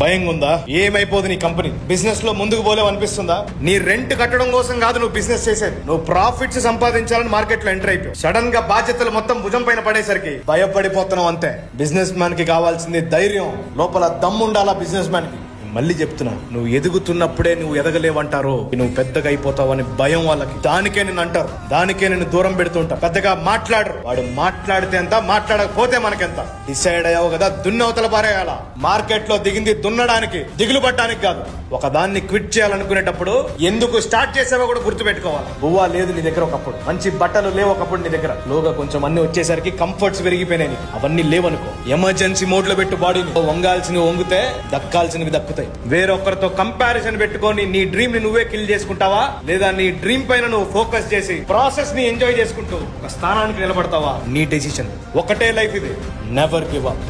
భయంగా ఉందా? ఏమైపోదు నీ కంపెనీ? బిజినెస్ లో ముందుకు పోలేవు అనిపిస్తుందా? నీ రెంట్ కట్టడం కోసం కాదు నువ్వు బిజినెస్ చేసేది, నువ్వు ప్రాఫిట్స్ సంపాదించాలని మార్కెట్ లో ఎంటర్ అయిపోయావు. సడన్ గా బాధ్యతలు మొత్తం భుజం పైన పడేసరికి భయపడిపోతున్నావు అంతే. బిజినెస్ మ్యాన్ కి కావాల్సింది ధైర్యం, లోపల దమ్ము ఉండాలా బిజినెస్ మ్యాన్ కి. మళ్ళీ చెప్తున్నా, నువ్వు ఎదుగుతున్నప్పుడే నువ్వు ఎదగలేవంటారు, నువ్వు పెద్దగా అయిపోతావని భయం వాళ్ళకి. దానికే నేను అంటారు, దానికే నేను దూరం పెడుతుంటా. పెద్దగా మాట్లాడరు. వాడు మాట్లాడితే ఎంత, మాట్లాడకపోతే మనకెంత. డిసైడ్ అయ్యావు కదా, దున్నవతల పారేయాల. మార్కెట్ లో దిగింది దున్నడానికి, దిగులు పట్టడానికి కాదు. ఒక దాన్ని క్విట్ చేయాలనుకునేటప్పుడు ఎందుకు స్టార్ట్ చేసావో కూడా గుర్తు పెట్టుకోవాలి. బువ్వా లేదు నీ దగ్గర ఒకప్పుడు, మంచి బట్టలు లేవు ఒకప్పుడు నీ దగ్గర, లోగా కొంచెం అన్ని వచ్చేసరికి కంఫర్ట్స్ పెరిగిపోయినాయి. అవన్నీ లేవనుకో, ఎమర్జెన్సీ మోడ్ లో పెట్టు బాడీని. వంగాల్సినవి వంగితే దక్కాల్సినవి దక్కుతాయి. వేరొకరితో కంపారిజన్ పెట్టుకొని నీ డ్రీమ్ ని నువ్వే కిల్ చేసుకుంటావా, లేదా నీ డ్రీమ్ పైన నువ్వు ఫోకస్ చేసి ప్రాసెస్ ని ఎంజాయ్ చేసుకుంటూ ఒక స్థానానికి నిలబడతావా? నీ డెసిషన్. ఒకటే లైఫ్ ఇది, నెవర్ గివ్ అప్.